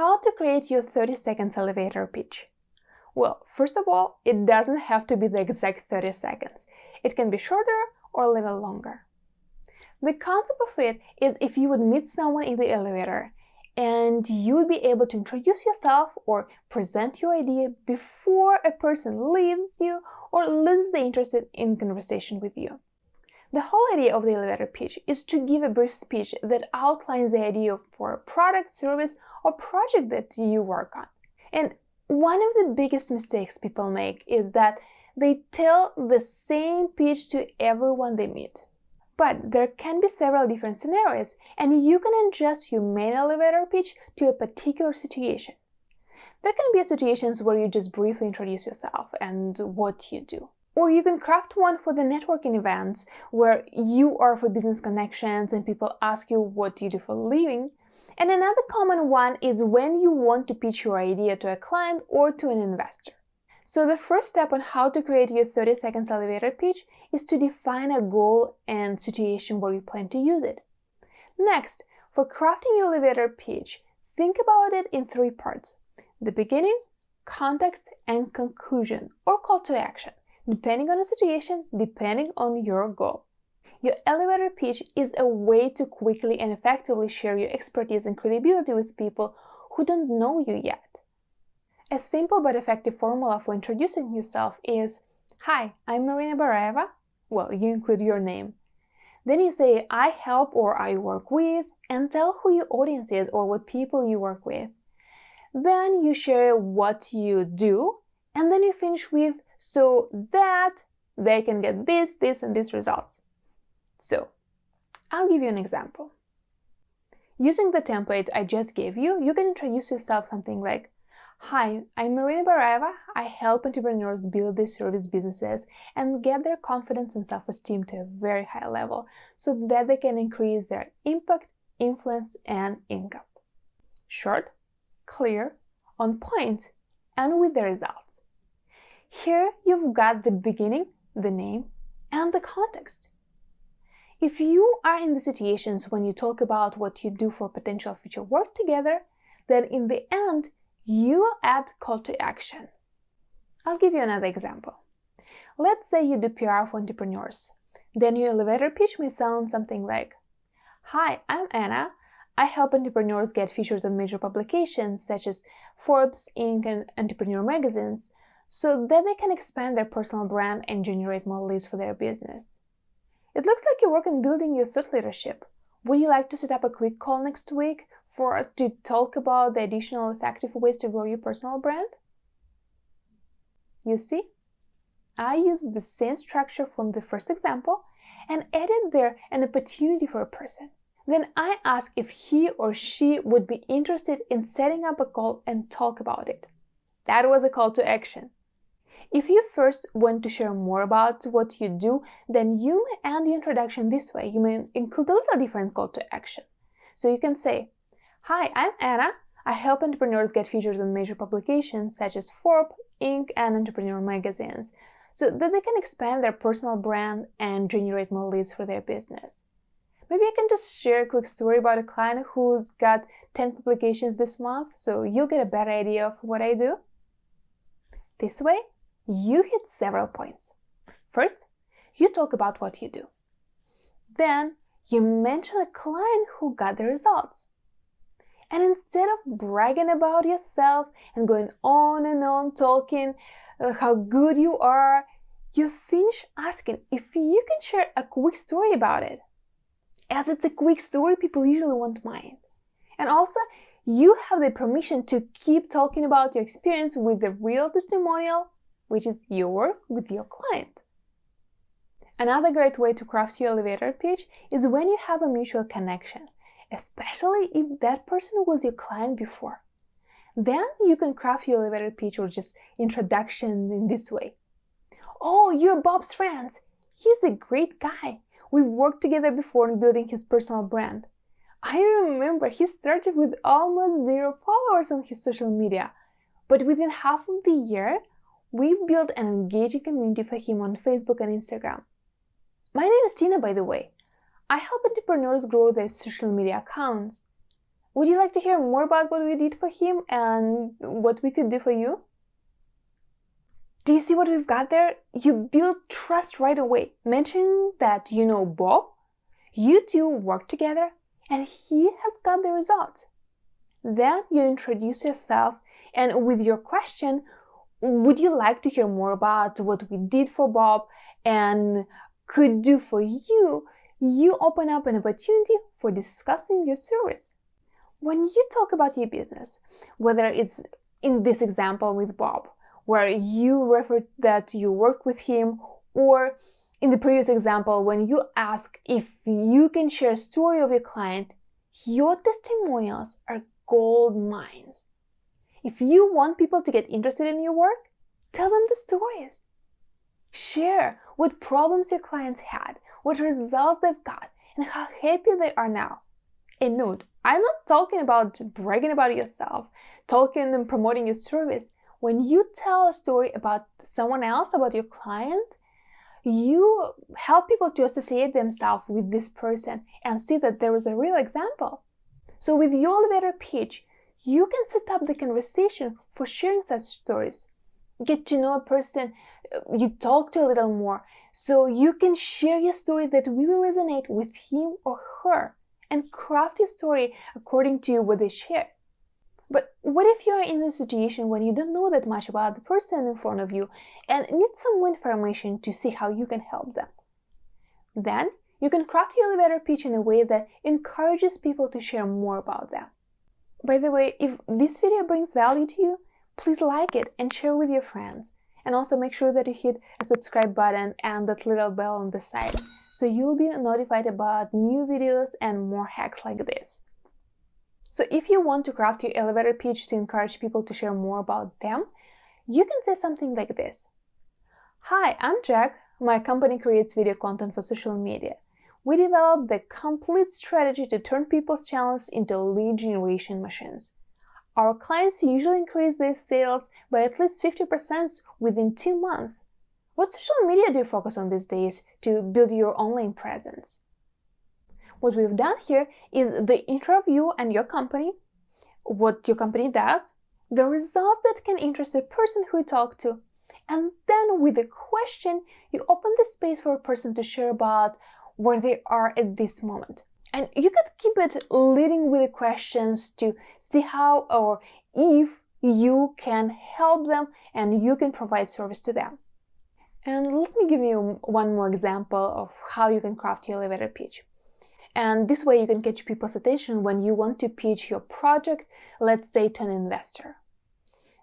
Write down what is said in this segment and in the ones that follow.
How to create your 30 seconds elevator pitch? Well, first of all, it doesn't have to be the exact 30 seconds. It can be shorter or a little longer. The concept of it is if you would meet someone in the elevator and you would be able to introduce yourself or present your idea before a person leaves you or loses the interest in conversation with you. The whole idea of the elevator pitch is to give a brief speech that outlines the idea for a product, service, or project that you work on. And one of the biggest mistakes people make is that they tell the same pitch to everyone they meet. But there can be several different scenarios, and you can adjust your main elevator pitch to a particular situation. There can be situations where you just briefly introduce yourself and what you do. Or you can craft one for the networking events where you are for business connections and people ask you what you do for a living. And another common one is when you want to pitch your idea to a client or to an investor. So the first step on how to create your 30 seconds elevator pitch is to define a goal and situation where you plan to use it. Next, for crafting your elevator pitch, think about it in 3 parts: the beginning, context, and conclusion, or call to action, depending on the situation, depending on your goal. Your elevator pitch is a way to quickly and effectively share your expertise and credibility with people who don't know you yet. A simple but effective formula for introducing yourself is, "Hi, I'm Marina Baraeva." Well, you include your name. Then you say, "I help" or "I work with," and tell who your audience is or what people you work with. Then you share what you do, and then you finish with, "so that they can get this, this, and these results." So, I'll give you an example. Using the template I just gave you, you can introduce yourself something like, "Hi, I'm Marina Baraeva. I help entrepreneurs build their service businesses and get their confidence and self-esteem to a very high level so that they can increase their impact, influence, and income." Short, clear, on point, and with the results. Here you've got the beginning, the name, and the context. If you are in the situations when you talk about what you do for potential future work together, then in the end, you will add call to action. I'll give you another example. Let's say you do PR for entrepreneurs. Then your elevator pitch may sound something like, "Hi, I'm Anna. I help entrepreneurs get featured on major publications such as Forbes, Inc., and Entrepreneur magazines, so that they can expand their personal brand and generate more leads for their business. It looks like you work on building your thought leadership. Would you like to set up a quick call next week for us to talk about the additional effective ways to grow your personal brand?" You see, I used the same structure from the first example and added there an opportunity for a person. Then I asked if he or she would be interested in setting up a call and talk about it. That was a call to action. If you first want to share more about what you do, then you may end your introduction this way. You may include a little different call to action. So you can say, "Hi, I'm Anna. I help entrepreneurs get featured on major publications such as Forbes, Inc., and Entrepreneur magazines, so that they can expand their personal brand and generate more leads for their business. Maybe I can just share a quick story about a client who's got 10 publications this month, so you'll get a better idea of what I do." This way, you hit several points. First, you talk about what you do. Then, you mention a client who got the results. And instead of bragging about yourself and going on and on talking how good you are, you finish asking if you can share a quick story about it. As it's a quick story, people usually won't mind. And also, you have the permission to keep talking about your experience with the real testimonial, which is your work with your client. Another great way to craft your elevator pitch is when you have a mutual connection, especially if that person was your client before. Then you can craft your elevator pitch or just introduction in this way. "Oh, you're Bob's friends. He's a great guy. We've worked together before in building his personal brand. I remember he started with almost 0 followers on his social media, but within half of the year, we've built an engaging community for him on Facebook and Instagram. My name is Tina, by the way. I help entrepreneurs grow their social media accounts. Would you like to hear more about what we did for him and what we could do for you? Do you see what we've got there? You build trust right away, mentioning that you know Bob, you two work together, and he has got the results. Then you introduce yourself, and with your question, would you like to hear more about what we did for Bob and could do for you, you open up an opportunity for discussing your service. When you talk about your business, whether it's in this example with Bob, where you refer that you work with him, or in the previous example, when you ask if you can share a story of your client, your testimonials are gold mines. If you want people to get interested in your work, tell them the stories. Share what problems your clients had, what results they've got, and how happy they are now. And note, I'm not talking about bragging about yourself, talking and promoting your service. When you tell a story about someone else, about your client, you help people to associate themselves with this person and see that there is a real example. So with your elevator pitch, you can set up the conversation for sharing such stories. Get to know a person you talk to a little more, so you can share your story that will resonate with him or her and craft your story according to what they share. But what if you are in a situation when you don't know that much about the person in front of you and need some more information to see how you can help them? Then you can craft your elevator pitch in a way that encourages people to share more about them. By the way, if this video brings value to you, please like it and share with your friends. And also make sure that you hit a subscribe button and that little bell on the side, so you'll be notified about new videos and more hacks like this. So if you want to craft your elevator pitch to encourage people to share more about them, you can say something like this. Hi, I'm Jack. My company creates video content for social media. We developed the complete strategy to turn people's channels into lead generation machines. Our clients usually increase their sales by at least 50% within 2 months. What social media do you focus on these days to build your online presence? What we've done here is the intro of you and your company, what your company does, the results that can interest the person who you talk to, and then with a question, you open the space for a person to share about where they are at this moment. And you could keep it leading with the questions to see how or if you can help them and you can provide service to them. And let me give you one more example of how you can craft your elevator pitch. And this way you can catch people's attention when you want to pitch your project, let's say to an investor.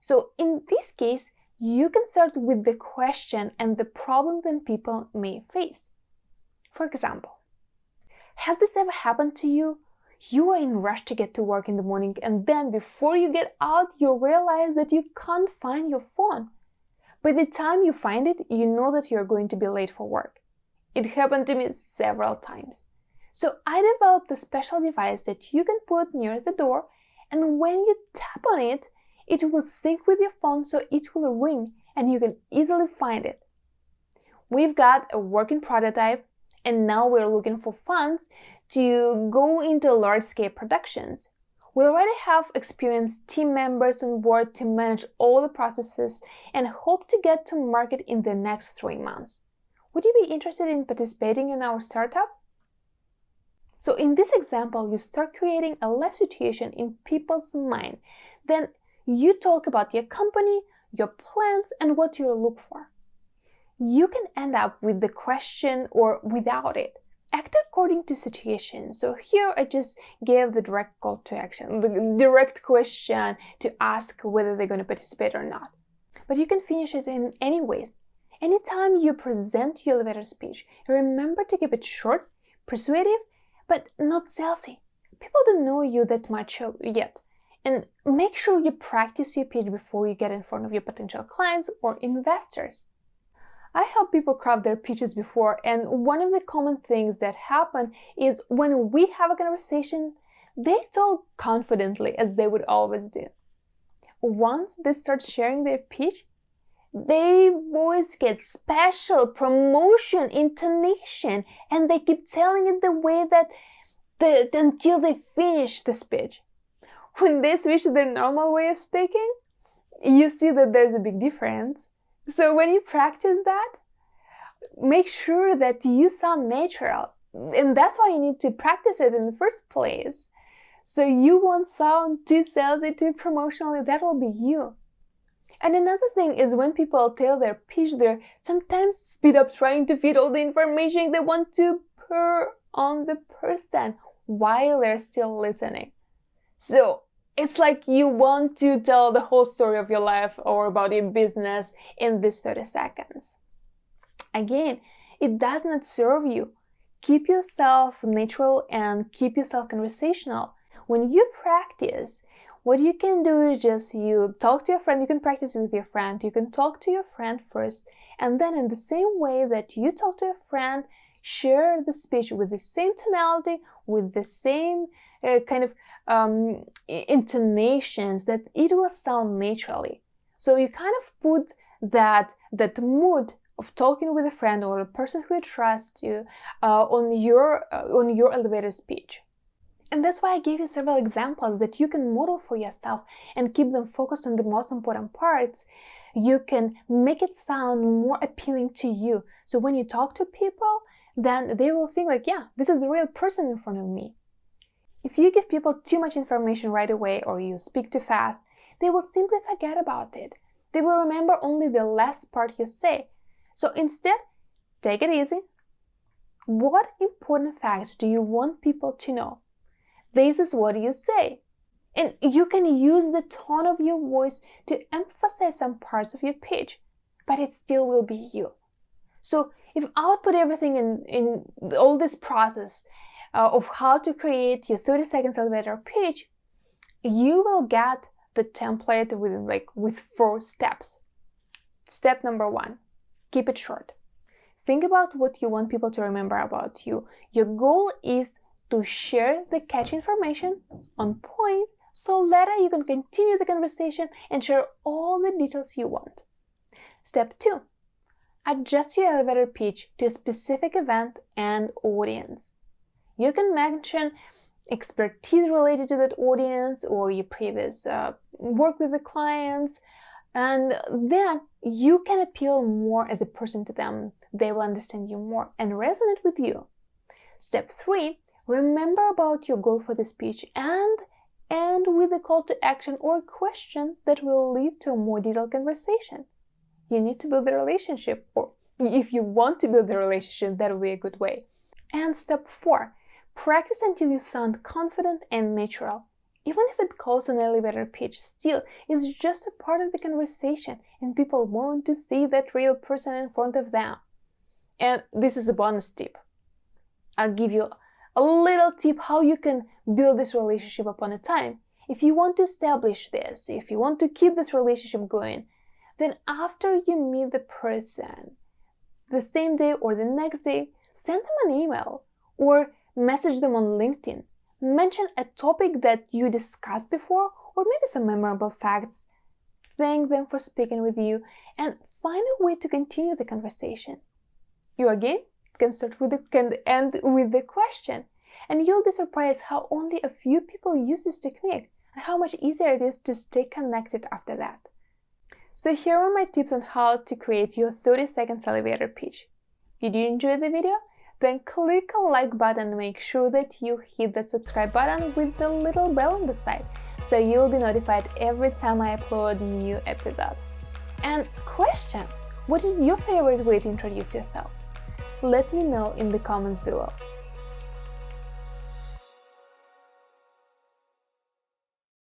So in this case, you can start with the question and the problem that people may face. For example, has this ever happened to you? You are in a rush to get to work in the morning, and then before you get out, you realize that you can't find your phone. By the time you find it, you know that you're going to be late for work. It happened to me several times. So I developed a special device that you can put near the door, and when you tap on it, it will sync with your phone so it will ring and you can easily find it. We've got a working prototype, and now we're looking for funds to go into large-scale productions. We already have experienced team members on board to manage all the processes and hope to get to market in the next 3 months. Would you be interested in participating in our startup? So in this example, you start creating a live situation in people's mind. Then you talk about your company, your plans, and what you look for. You can end up with the question or without it. Act according to situation. So here I just gave the direct call to action, the direct question to ask whether they're going to participate or not. But you can finish it in any ways. Anytime you present your elevator speech, remember to keep it short, persuasive, but not salesy. People don't know you that much yet. And make sure you practice your pitch before you get in front of your potential clients or investors. I help people craft their pitches before, and one of the common things that happen is when we have a conversation, they talk confidently as they would always do. Once they start sharing their pitch, their voice gets special, promotion, intonation, and they keep telling it the way that until they finish the speech. when they switch to their normal way of speaking, you see that there's a big difference. So when you practice that, make sure that you sound natural. And that's why you need to practice it in the first place. So you won't sound too salesy, too promotional. That will be you. And another thing is when people tell their pitch, they sometimes speed up trying to fit all the information they want to pour on the person while they're still listening. So it's like you want to tell the whole story of your life or about your business in these 30 seconds. Again, it does not serve you. Keep yourself natural and keep yourself conversational. When you practice, what you can do is just you talk to your friend, you can practice with your friend, you can talk to your friend first, and then in the same way that you talk to your friend, share the speech with the same tonality, with the same intonations, that it will sound naturally. So you kind of put that mood of talking with a friend or a person who trusts you on your elevator speech. And that's why I gave you several examples that you can model for yourself and keep them focused on the most important parts. You can make it sound more appealing to you. So when you talk to people, then they will think like, yeah, this is the real person in front of me. If you give people too much information right away or you speak too fast, they will simply forget about it. They will remember only the last part you say. So instead, take it easy. What important facts do you want people to know? This is what you say. And you can use the tone of your voice to emphasize some parts of your pitch, but it still will be you. So if I would put everything in all this process of how to create your 30 seconds elevator pitch, you will get the template with 4 steps. Step number 1, keep it short. Think about what you want people to remember about you. Your goal is to share the catchy information on point, so later you can continue the conversation and share all the details you want. Step 2, adjust your elevator pitch to a specific event and audience. You can mention expertise related to that audience or your previous work with the clients, and then you can appeal more as a person to them. They will understand you more and resonate with you. Step 3, remember about your goal for the speech and end with a call to action or question that will lead to a more detailed conversation. You need to build a relationship, or if you want to build a relationship, that will be a good way. And step 4, practice until you sound confident and natural. Even if it calls an elevator pitch, still, it's just a part of the conversation and people want to see that real person in front of them. And this is a bonus tip. I'll give you a little tip how you can build this relationship upon a time. If you want to establish this, if you want to keep this relationship going, then after you meet the person, the same day or the next day, send them an email or message them on LinkedIn. Mention a topic that you discussed before or maybe some memorable facts. Thank them for speaking with you and find a way to continue the conversation. You again can end with the question, and you'll be surprised how only a few people use this technique and how much easier it is to stay connected after that. So here are my tips on how to create your 30 seconds elevator pitch. Did you enjoy the video? Then click a like button and make sure that you hit that subscribe button with the little bell on the side, so you'll be notified every time I upload a new episode. And question, what is your favorite way to introduce yourself? Let me know in the comments below.